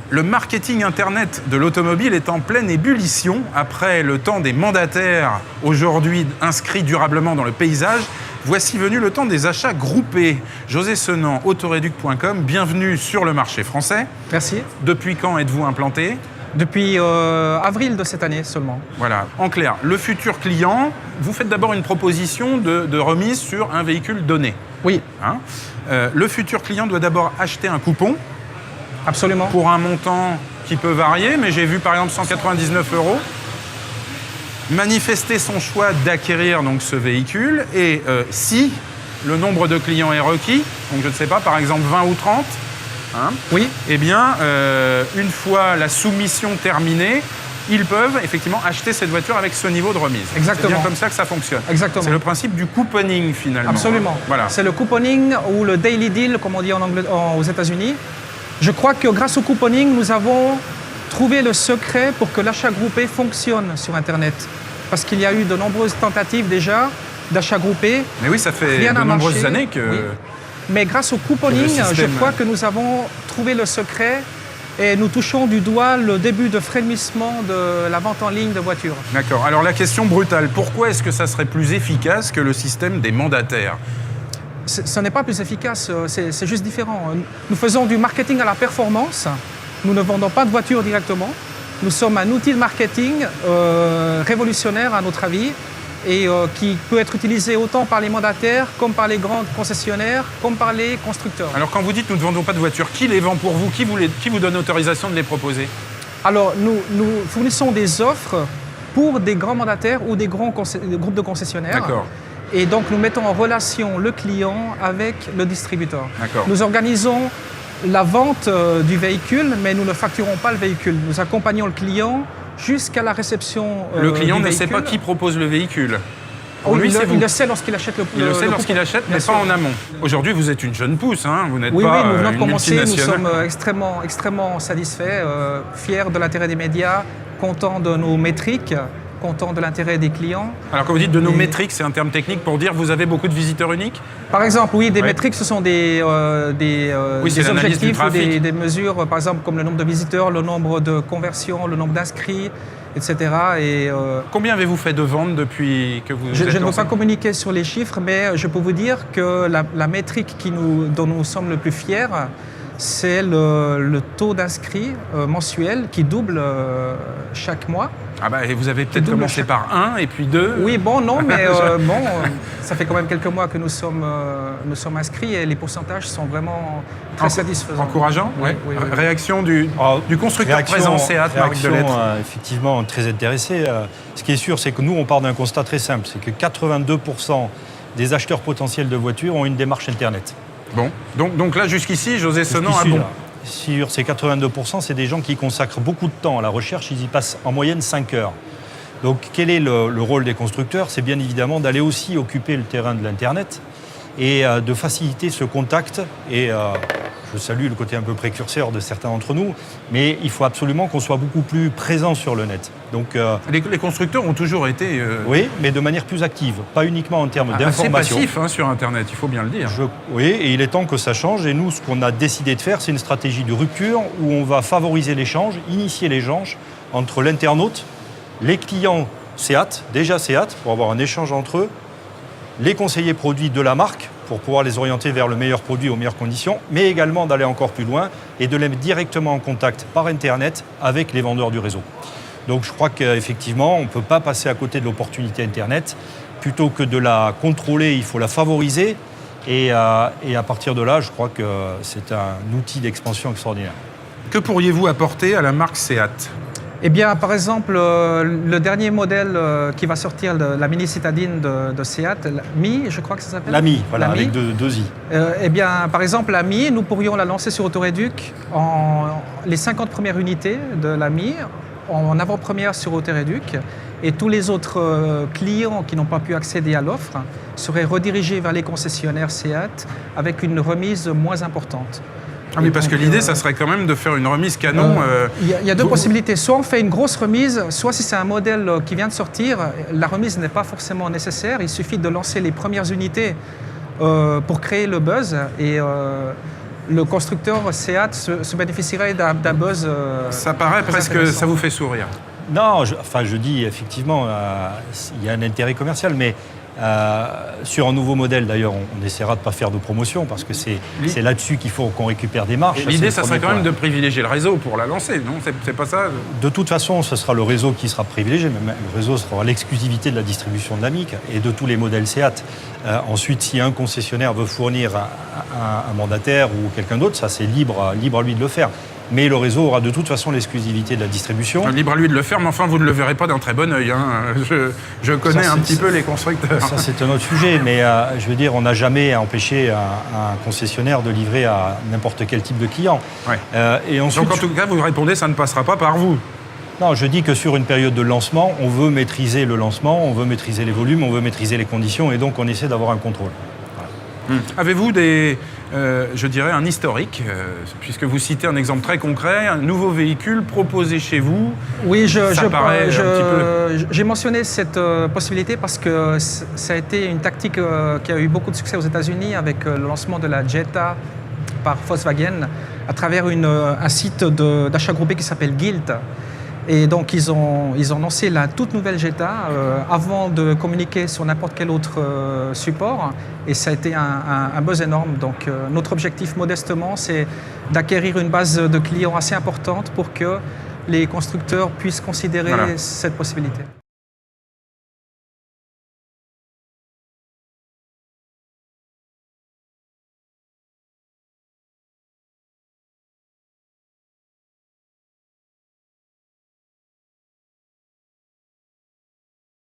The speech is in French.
Le marketing Internet de l'automobile est en pleine ébullition. Après le temps des mandataires, aujourd'hui inscrits durablement dans le paysage, voici venu le temps des achats groupés. José Senand, autoréduc.com, bienvenue sur le marché français. Merci. Depuis quand êtes-vous implanté ? Depuis avril de cette année seulement. Voilà. En clair, le futur client, vous faites d'abord une proposition de remise sur un véhicule donné. Oui. Hein ? Le futur client doit d'abord acheter un coupon. Absolument. Pour un montant qui peut varier, mais j'ai vu par exemple 199 €. Manifester son choix d'acquérir donc ce véhicule et si le nombre de clients est requis, donc je ne sais pas, par exemple 20 ou 30, hein, oui. Eh bien, une fois la soumission terminée, ils peuvent effectivement acheter cette voiture avec ce niveau de remise. Exactement. C'est bien comme ça que ça fonctionne. Exactement. C'est le principe du couponing finalement. Absolument. Voilà. C'est le couponing ou le daily deal, comme on dit aux États-Unis. Je crois que grâce au couponing, nous avons trouvé le secret pour que l'achat groupé fonctionne sur Internet. Parce qu'il y a eu de nombreuses tentatives déjà d'achat groupé. Mais oui, ça fait de nombreuses années que... Oui. Mais grâce au couponing, je crois que nous avons trouvé le secret et nous touchons du doigt le début de frémissement de la vente en ligne de voitures. D'accord. Alors la question brutale, pourquoi est-ce que ça serait plus efficace que le système des mandataires ? Ce n'est pas plus efficace, c'est juste différent. Nous faisons du marketing à la performance. Nous ne vendons pas de voitures directement. Nous sommes un outil de marketing révolutionnaire à notre avis et qui peut être utilisé autant par les mandataires comme par les grands concessionnaires, comme par les constructeurs. Alors quand vous dites nous ne vendons pas de voitures, qui les vend pour vous ? Qui vous donne l'autorisation de les proposer ? Alors nous fournissons des offres pour des grands mandataires ou des grands groupes de concessionnaires. D'accord. Et donc, nous mettons en relation le client avec le distributeur. D'accord. Nous organisons la vente du véhicule, mais nous ne facturons pas le véhicule. Nous accompagnons le client jusqu'à la réception Le client du ne véhicule. sait pas qui propose le véhicule. Oh, il le sait lorsqu'il achète le Il le sait lorsqu'il achète, mais pas en amont. Aujourd'hui, vous êtes une jeune pousse, hein, vous n'êtes pas Oui, nous venons de une commencer. Nous sommes multinationale. extrêmement satisfaits, fiers de l'intérêt des médias, contents de nos métriques, contents de l'intérêt des clients. Alors quand vous dites de nos métriques, c'est un terme technique pour dire vous avez beaucoup de visiteurs uniques ? Par exemple, oui, des métriques, ce sont des objectifs ou des mesures, par exemple, comme le nombre de visiteurs, le nombre de conversions, le nombre d'inscrits, etc. Combien avez-vous fait de ventes depuis que vous êtes lancé ? Je ne veux pas communiquer sur les chiffres, mais je peux vous dire que la métrique dont nous sommes le plus fiers, c'est le taux d'inscrits mensuel qui double chaque mois. Ah bah, et vous avez peut-être commencé par 1 et puis 2. Oui, bon, non, mais ça fait quand même quelques mois que nous sommes inscrits et les pourcentages sont vraiment très satisfaisants. Encourageant, oui. Réaction du constructeur présent, Seat, Marc Delettre. Effectivement, très intéressé. Ce qui est sûr, c'est que nous, on part d'un constat très simple, c'est que 82% des acheteurs potentiels de voitures ont une démarche Internet. Bon, donc là, jusqu'ici, José Senand a bon. Sur ces 82%, c'est des gens qui consacrent beaucoup de temps à la recherche. Ils y passent en moyenne 5 heures. Donc, quel est le rôle des constructeurs ? C'est bien évidemment d'aller aussi occuper le terrain de l'Internet et de faciliter ce contact. Et je salue le côté un peu précurseur de certains d'entre nous, mais il faut absolument qu'on soit beaucoup plus présent sur le net. Donc, les constructeurs ont toujours été... Oui, mais de manière plus active, pas uniquement en termes d'information. C'est passif sur Internet, il faut bien le dire. Oui, et il est temps que ça change. Et nous, ce qu'on a décidé de faire, c'est une stratégie de rupture où on va favoriser l'échange, initier l'échange entre l'internaute, les clients Seat, déjà Seat, pour avoir un échange entre eux, les conseillers produits de la marque, pour pouvoir les orienter vers le meilleur produit aux meilleures conditions, mais également d'aller encore plus loin et de les mettre directement en contact par Internet avec les vendeurs du réseau. Donc je crois qu'effectivement, on ne peut pas passer à côté de l'opportunité Internet. Plutôt que de la contrôler, il faut la favoriser. Et à partir de là, je crois que c'est un outil d'expansion extraordinaire. Que pourriez-vous apporter à la marque Seat ? Eh bien, par exemple, le dernier modèle qui va sortir, la Mini citadine de Seat, la Mi, je crois que ça s'appelle. La Mi, voilà, avec deux I. Eh bien, par exemple, la Mi, nous pourrions la lancer sur Autoréduc les 50 premières unités de la Mi en avant-première sur Autoréduc. Et tous les autres clients qui n'ont pas pu accéder à l'offre seraient redirigés vers les concessionnaires Seat avec une remise moins importante. Ah mais parce que l'idée, ça serait quand même de faire une remise canon. Il y a deux possibilités. Soit on fait une grosse remise, soit si c'est un modèle qui vient de sortir, la remise n'est pas forcément nécessaire. Il suffit de lancer les premières unités pour créer le buzz. Et le constructeur Seat se bénéficierait d'un buzz. Ça paraît très presque, intéressant. ça vous fait sourire. Non, je dis effectivement, il y a un intérêt commercial, mais sur un nouveau modèle, d'ailleurs, on essaiera de ne pas faire de promotion parce que c'est là-dessus qu'il faut qu'on récupère des marges. L'idée, ça c'est le serait quand premier même de point. privilégier le réseau pour la lancer, non? C'est pas ça? De toute façon, ce sera le réseau qui sera privilégié, mais le réseau sera l'exclusivité de la distribution de l'Amic et de tous les modèles Seat. Ensuite, si un concessionnaire veut fournir un mandataire ou quelqu'un d'autre, ça c'est libre à lui de le faire. Mais le réseau aura de toute façon l'exclusivité de la distribution. Libre à lui de le faire, mais enfin, vous ne le verrez pas d'un très bon œil. Hein. Je connais Ça, un petit peu les constructeurs. Ça, c'est un autre sujet, mais je veux dire, on n'a jamais empêché un concessionnaire de livrer à n'importe quel type de client. Ouais. Et ensuite, Donc, en tout cas, vous répondez, ça ne passera pas par vous. non, je dis que sur une période de lancement, on veut maîtriser le lancement, on veut maîtriser les volumes, on veut maîtriser les conditions, et donc on essaie d'avoir un contrôle. Avez-vous je dirais, un historique, puisque vous citez un exemple très concret, un nouveau véhicule proposé chez vous? Oui, paraît un petit j'ai mentionné cette possibilité parce que ça a été une tactique qui a eu beaucoup de succès aux États-Unis avec le lancement de la Jetta par Volkswagen à travers un site d'achat groupé qui s'appelle Gilt. Et donc, ils ont lancé la toute nouvelle Jetta avant de communiquer sur n'importe quel autre support. Et ça a été un buzz énorme. Donc, notre objectif, modestement, c'est d'acquérir une base de clients assez importante pour que les constructeurs puissent considérer cette possibilité.